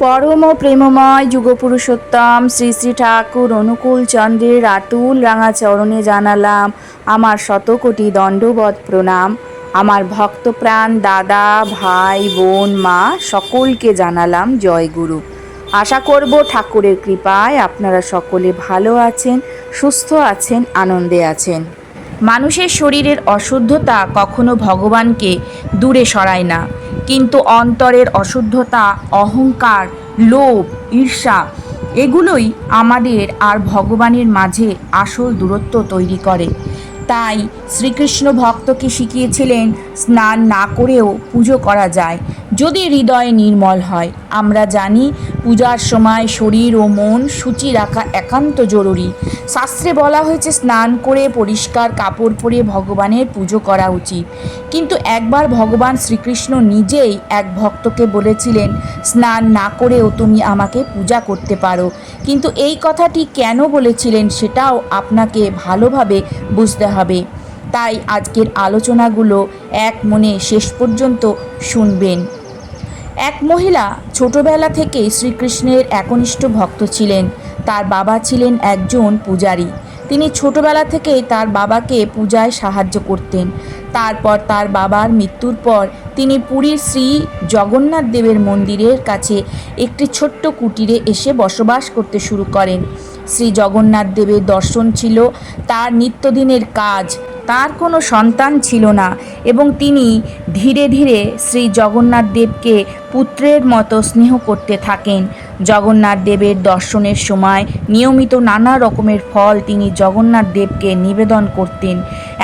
পরম প্রেমময় যুগপুরুষোত্তম শ্রী শ্রী ঠাকুর অনুকূল চন্দ্রের আতুল রাঙা চরণে জানালাম আমার শতকোটি দণ্ডবৎ প্রণাম। আমার ভক্তপ্রাণ দাদা, ভাই, বোন, মা সকলকে জানালাম জয় গুরু। আশা করব ঠাকুরের কৃপায় আপনারা সকলে ভালো আছেন, সুস্থ আছেন, আনন্দে আছেন। মানুষের শরীরের অশুদ্ধতা কখনো ভগবানকে দূরে সরায় না, কিন্তু অন্তরের অশুদ্ধতা, অহংকার, লোভ, ঈর্ষা এগুলোই আমাদের আর ভগবানের মাঝে আসল দূরত্ব তৈরি করে। তাই শ্রীকৃষ্ণ ভক্তকে শিখিয়েছিলেন স্নান না করেও পুজো করা যায় যদি হৃদয় নির্মল হয়। আমরা জানি পূজার সময় শরীর ও মন শুচি রাখা একান্ত জরুরি। শাস্ত্রে বলা হয়েছে স্নান করে পরিষ্কার কাপড় পরে ভগবানের পুজো করা উচিত। কিন্তু একবার ভগবান শ্রীকৃষ্ণ নিজেই এক ভক্তকে বলেছিলেন, স্নান না করেও তুমি আমাকে পূজা করতে পারো। কিন্তু এই কথাটি কেন বলেছিলেন সেটাও আপনাকে ভালোভাবে বুঝতে হবে। তাই আজকের আলোচনাগুলো এক মনে শেষ পর্যন্ত শুনবেন। এক মহিলা ছোটবেলা থেকেই শ্রীকৃষ্ণের একনিষ্ঠ ভক্ত ছিলেন। তার বাবা ছিলেন একজন পূজারী। তিনি ছোটবেলা থেকেই তার বাবাকে পূজায় সাহায্য করতেন। তারপর তার বাবার মৃত্যুর পর তিনি পুরীর শ্রী জগন্নাথ দেবের মন্দিরের কাছে একটি ছোট্ট কুটিরে এসে বসবাস করতে শুরু করেন। শ্রী জগন্নাথ দেবের দর্শন ছিল তার নিত্যদিনের কাজ। তার কোনো সন্তান ছিল না এবং তিনি ধীরে ধীরে শ্রী জগন্নাথ দেবকে পুত্রের মতো স্নেহ করতে থাকেন। জগন্নাথ দেবের দর্শনের সময় নিয়মিত নানা রকমের ফল তিনি জগন্নাথ দেবকে নিবেদন করতেন।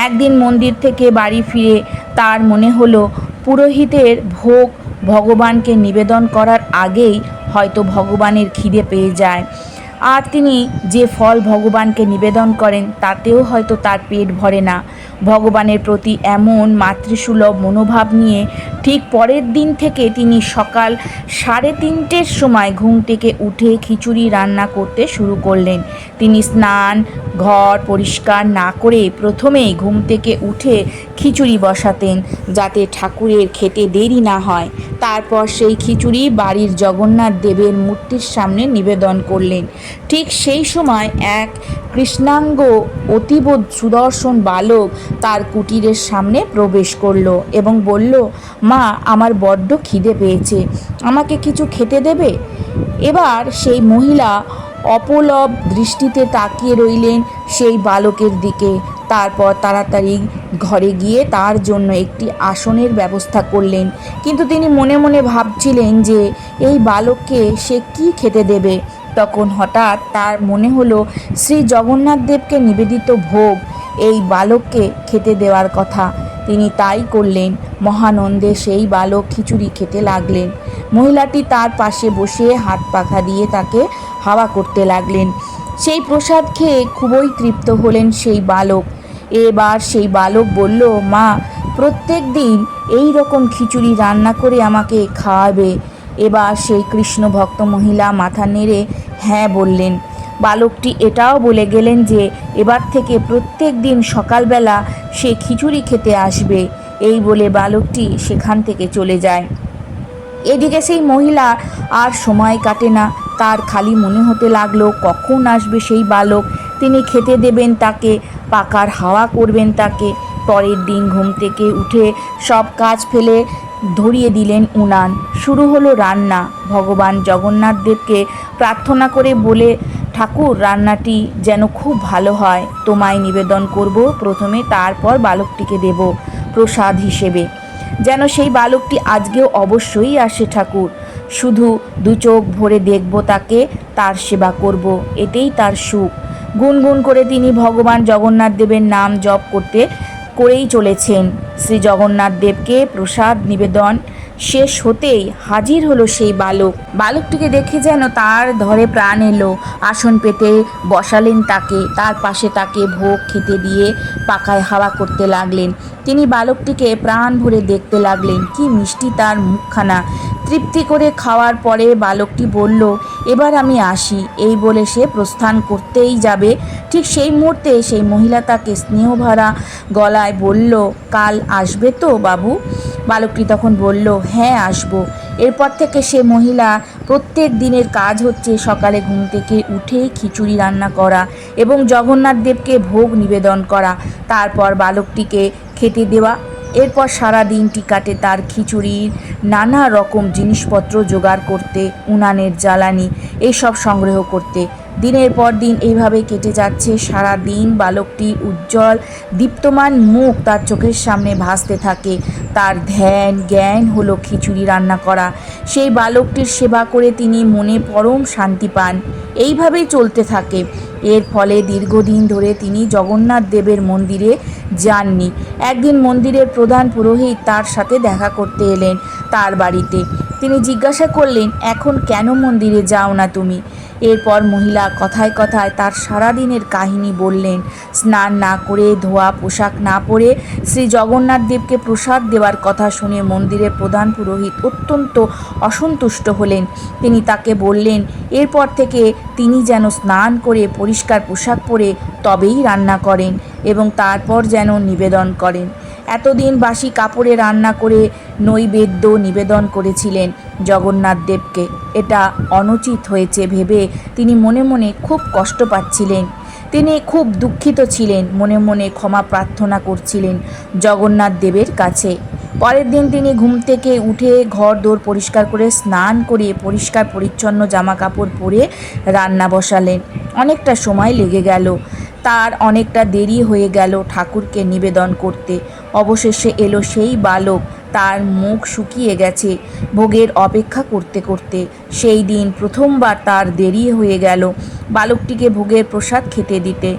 একদিন মন্দির থেকে বাড়ি ফিরে তার মনে হলো পুরোহিতের ভোগ ভগবানকে নিবেদন করার আগেই হয়তো ভগবানের খিদে পেয়ে যায়, আর তিনি যে ফল ভগবানকে নিবেদন করেন তাতেও হয়তো তার পেট ভরে না। ভগবানের প্রতি এমন মাতৃসুলভ মনোভাব নিয়ে ঠিক পরের দিন থেকে তিনি সকাল 3:30টার সময় ঘুম থেকে উঠে খিচুড়ি রান্না করতে শুরু করলেন। তিনি স্নান ঘর পরিষ্কার না করে প্রথমেই ঘুম থেকে উঠে খিচুড়ি বসাতেন যাতে ঠাকুরের খেতে দেরি না হয়। তারপর সেই খিচুড়ি বাড়ির জগন্নাথ দেবের মূর্তির সামনে নিবেদন করলেন। ঠিক সেই সময় এক কৃষ্ণাঙ্গ অতীব সুদর্শন বালক তার কুটিরের সামনে প্রবেশ করল এবং বলল, মা, আমার বড্ড খিদে পেয়েছে, আমাকে কিছু খেতে দেবে? এবার সেই মহিলা অপলব দৃষ্টিতে তাকিয়ে রইলেন সেই বালকের দিকে। তারপর তাড়াতাড়ি ঘরে গিয়ে তার জন্য একটি আসনের ব্যবস্থা করলেন। কিন্তু তিনি মনে মনে ভাবছিলেন যে এই বালককে সে কি খেতে দেবে। তখন হঠাৎ তার মনে হলো শ্রী জগন্নাথ দেবকে নিবেদিত ভোগ এই বালককে খেতে দেওয়ার কথা। তিনি তাই করলেন। মহানন্দে সেই বালক খিচুড়ি খেতে লাগলেন। মহিলাটি তার পাশে বসে হাত পাখা দিয়ে তাকে হাওয়া করতে লাগলেন। সেই প্রসাদ খেয়ে খুবই তৃপ্ত হলেন সেই বালক। এবার সেই বালক বলল, মা, প্রত্যেক দিন এই রকম খিচুড়ি রান্না করে আমাকে খাওয়াবে? এবার সেই কৃষ্ণ ভক্ত মহিলা মাথা নেড়ে হ্যাঁ বললেন। বালকটি এটাও বলে গেলেন যে এবার থেকে প্রত্যেক দিন সকালবেলা সে খিচুড়ি খেতে আসবে। এই বলে বালকটি সেখান থেকে চলে যায়। এদিকে সেই মহিলা আর সময় কাটে না। তার খালি মনে হতে লাগলো কখন আসবে সেই বালক, তিনি খেতে দেবেন তাকে, পাকার হাওয়া করবেন তাকে। পরের দিন ঘুম থেকে উঠে সব কাজ ফেলে ধরিয়ে দিলেন উনান। শুরু হলো রান্না। ভগবান জগন্নাথ দেবকে প্রার্থনা করে বলে, ঠাকুর, রান্নাটি যেন খুব ভালো হয়, তোমায় নিবেদন করব প্রথমে, তারপর বালকটিকে দেব প্রসাদ হিসেবে। যেন সেই বালকটি আজকেও অবশ্যই আসে ঠাকুর, শুধু 2 চোখ ভরে দেখব তাকে, তার সেবা করব, এতেই তার সুখ। গুনগুন করে তিনি ভগবান জগন্নাথ দেবের নাম জপ করেই চলেছেন। শ্রী জগন্নাথ দেবকে প্রসাদ নিবেদন শেষ হতেই হাজির হলো সেই বালক। বালকটিকে দেখে যেন তার ধরে প্রাণ এলো। আসন পেতে বসালেন তাকে, তার পাশে তাকে ভোগ খেতে দিয়ে পাখায় হাওয়া করতে লাগলেন। তিনি বালকটিকে প্রাণ ভরে দেখতে লাগলেন। কি মিষ্টি তার মুখখানা। তৃপ্তি করে খাওয়ার পরে বালকটি বলল, এবার আমি আসি। এই বলে সে প্রস্থান করতেই যাবে। ঠিক সেই মুহূর্তে সেই মহিলা তাকে স্নেহভরা গলায় বলল, কাল আসবে তো বাবু? বালকটি তখন বলল, হ্যাঁ আসবো। এরপর থেকে সে মহিলা প্রত্যেক দিনের কাজ হচ্ছে সকালে ঘুম থেকে উঠেই খিচুড়ি রান্না করা এবং জগন্নাথ দেবকে ভোগ নিবেদন করা, তারপর বালকটিকে খেতে দেওয়া। এরপর সারা দিনটি কাটে তার খিচুড়ির নানা রকম জিনিসপত্র জোগাড় করতে, উনানের জ্বালানি এইসব সংগ্রহ করতে। দিনের পর দিন এইভাবে কেটে যাচ্ছে। সারা দিন বালকটির উজ্জ্বল দীপ্তমান মুখ তার চোখের সামনে ভাসতে থাকে। তার ধ্যান জ্ঞান হলো খিচুড়ি রান্না করা। সেই বালকটির সেবা করে তিনি মনে পরম শান্তি পান। এইভাবেই চলতে থাকে। এর ফলে দীর্ঘদিন ধরে তিনি জগন্নাথ দেবের মন্দিরে যাননি। একদিন মন্দিরের প্রধান পুরোহিত তার সাথে দেখা করতে এলেন তার বাড়িতে। তিনি জিজ্ঞাসা করলেন, এখন কেন মন্দিরে যাও না তুমি? এরপর মহিলা কথায় কথায় তার সারাদিনের কাহিনী বললেন। স্নান না করে, ধোয়া পোশাক না পরে শ্রী জগন্নাথ দেবকে প্রসাদ দেওয়ার কথা শুনে মন্দিরের প্রধান পুরোহিত অত্যন্ত অসন্তুষ্ট হলেন। তিনি তাকে বললেন, এরপর থেকে তিনি যেন স্নান করে পরিষ্কার পোশাক পরে তবেই রান্না করেন এবং তারপর যেন নিবেদন করেন। এতদিন বাসি কাপড়ে রান্না করে নৈবেদ্য নিবেদন করেছিলেন জগন্নাথ দেবকে। এটা অনুচিত হয়েছে ভেবে তিনি মনে মনে খুব কষ্ট পাচ্ছিলেন। তিনি খুব দুঃখিত ছিলেন, মনে মনে ক্ষমা প্রার্থনা করছিলেন জগন্নাথ দেবের কাছে। পরের দিন তিনি ঘুম থেকে উঠে ঘর দোর পরিষ্কার করে স্নান করে পরিষ্কার পরিচ্ছন্ন জামা কাপড় পরে রান্না বসালেন। অনেকটা সময় লেগে গেল, তার অনেকটা দেরি হয়ে গেল ঠাকুরকে নিবেদন করতে। অবশেষে এলো সেই বালক। তার মুখ শুকিয়ে গেছে ভোগের অপেক্ষা করতে করতে। সেই দিন প্রথমবার তার দেরি হয়ে গেল বালকটিকে ভোগের প্রসাদ খেতে দিতে।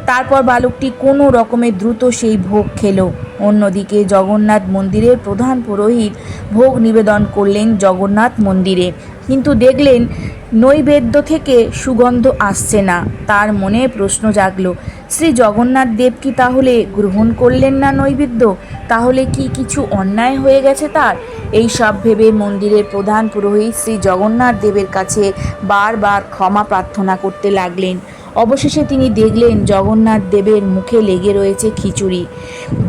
তারপর বালকটি কোনো রকমে দ্রুত সেই ভোগ খেলো। অন্যদিকে জগন্নাথ মন্দিরের প্রধান পুরোহিত ভোগ নিবেদন করলেন জগন্নাথ মন্দিরে, কিন্তু দেখলেন নৈবেদ্য থেকে সুগন্ধ আসছে না। তার মনে প্রশ্ন জাগলো, শ্রী জগন্নাথ দেব কি তাহলে গ্রহণ করলেন না নৈবেদ্য? তাহলে কি কিছু অন্যায় হয়ে গেছে তার? এই সব ভেবে মন্দিরের প্রধান পুরোহিত শ্রী জগন্নাথ দেবের কাছে বারবার ক্ষমা প্রার্থনা করতে লাগলেন। অবশেষে তিনি দেখলেন জগন্নাথ দেবের মুখে লেগে রয়েছে খিচুড়ি।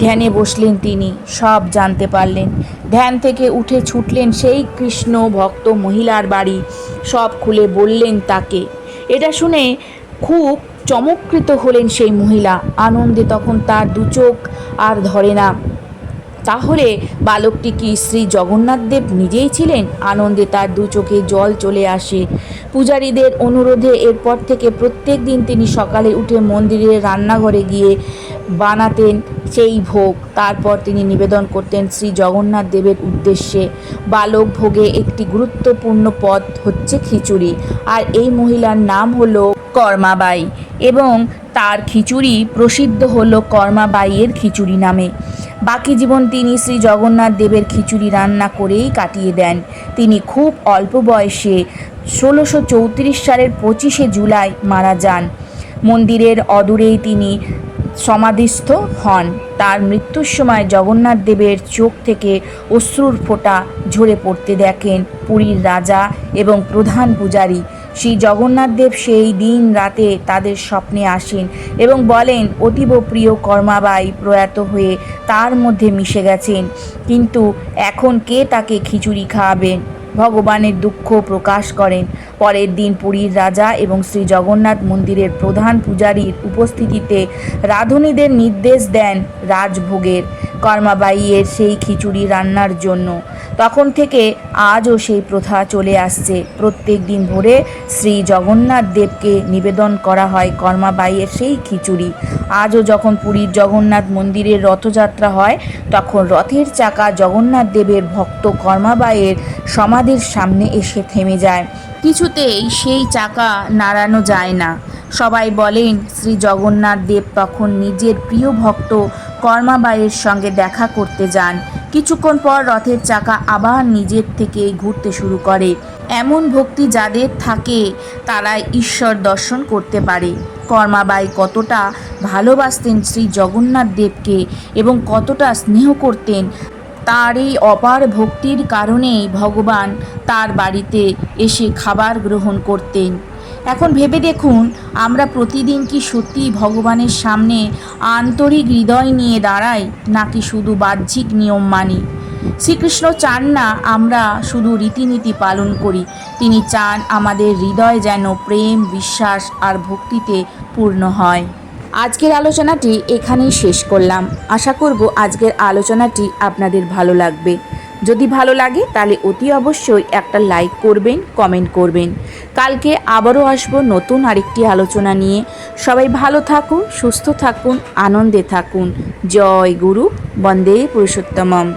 ধ্যানে বসলেন, তিনি সব জানতে পারলেন। ধ্যান থেকে উঠে ছুটলেন সেই কৃষ্ণ ভক্ত মহিলার বাড়ি, সব খুলে বললেন তাকে। এটা শুনে খুব চমৎকৃত হলেন সেই মহিলা। আনন্দে তখন তার দু চোখ আর ধরে না। তাহলে বালকটি কি শ্রী জগন্নাথ দেব নিজেই ছিলেন? আনন্দে তার দু চোখে জল চলে আসে। পূজারীদের অনুরোধে এরপর থেকে প্রত্যেক দিন তিনি সকালে উঠে মন্দিরের রান্নাঘরে গিয়ে বানাতেন সেই ভোগ। তারপর তিনি নিবেদন করতেন শ্রী জগন্নাথ দেবের উদ্দেশ্যে। বালক ভোগে একটি গুরুত্বপূর্ণ পদ হচ্ছে খিচুড়ি, আর এই মহিলার নাম হলো কর্মাবাই এবং তার খিচুড়ি প্রসিদ্ধ হলো কর্মাবাইয়ের খিচুড়ি নামে। বাকি জীবন তিনি শ্রী জগন্নাথ দেবের খিচুড়ি রান্না করেই কাটিয়ে দেন। তিনি খুব অল্প বয়সে 1634 সালের 25শে জুলাই মারা যান। মন্দিরের অদূরেই তিনি সমাধিস্থ হন। তার মৃত্যুর সময় জগন্নাথ দেবের চোখ থেকে অশ্রুর ফোঁটা ঝরে পড়তে দেখেন পুরীর রাজা এবং প্রধান পূজারী। শ্রী জগন্নাথ দেব সেই দিন রাতে তাদের স্বপ্নে আসেন এবং বলেন অতীব প্রিয় কর্মাবাই প্রয়াত হয়ে তার মধ্যে মিশে গেছেন, কিন্তু এখন কে তাকে খিচুড়ি খাওয়াবেন? ভগবানের দুঃখ প্রকাশ করেন। পরের দিন পুরীর রাজা এবং শ্রী জগন্নাথ মন্দিরের প্রধান পূজারীর উপস্থিতিতে রাঁধুনিদের নির্দেশ দেন রাজভোগের, কর্মাবাইয়ের সেই খিচুড়ি রান্নার জন্য। তখন থেকে আজও সেই প্রথা চলে আসছে। প্রত্যেক দিন ভোরে শ্রী জগন্নাথ দেবকে নিবেদন করা হয় কর্মাবাইয়ের সেই খিচুড়ি। আজও যখন পুরীর জগন্নাথ মন্দিরের রথযাত্রা হয়, তখন রথের চাকা জগন্নাথ দেবের ভক্ত কর্মাবাইয়ের সমাধির সামনে এসে থেমে যায়। কিছুতেই সেই চাকা নাড়ানো যায় না। সবাই বলেন শ্রী জগন্নাথ দেব তখন নিজের প্রিয় ভক্ত কর্মাবাইয়ের সঙ্গে দেখা করতে যান। কিছুক্ষণ পর রথের চাকা আবার নিজের থেকে ঘুরতে শুরু করে। এমন ভক্তি যাদের থাকে তারাই ঈশ্বর দর্শন করতে পারে। কর্মাবাই কতটা ভালোবাসতেন শ্রী জগন্নাথ দেবকে এবং কতটা স্নেহ করতেন, তার এই অপার ভক্তির কারণেই ভগবান তার বাড়িতে এসে খাবার গ্রহণ করতেন। এখন ভেবে দেখুন, আমরা প্রতিদিন কি সত্যি ভগবানের সামনে আন্তরিক হৃদয় নিয়ে দাঁড়াই, নাকি শুধু বাহ্যিক নিয়ম মানি? শ্রীকৃষ্ণ চান না আমরা শুধু রীতিনীতি পালন করি, তিনি চান আমাদের হৃদয় যেন প্রেম, বিশ্বাস আর ভক্তিতে পূর্ণ হয়। আজকের আলোচনাটি এখানেই শেষ করলাম। আশা করব আজকের আলোচনাটি আপনাদের ভালো লাগবে। যদি ভালো লাগে তাহলে অতি অবশ্যই একটা লাইক করবেন, কমেন্ট করবেন। কালকে আবারও আসবো নতুন আরেকটি আলোচনা নিয়ে। সবাই ভালো থাকুন, সুস্থ থাকুন, আনন্দে থাকুন। জয় গুরু, বন্দে পুরুষোত্তমম।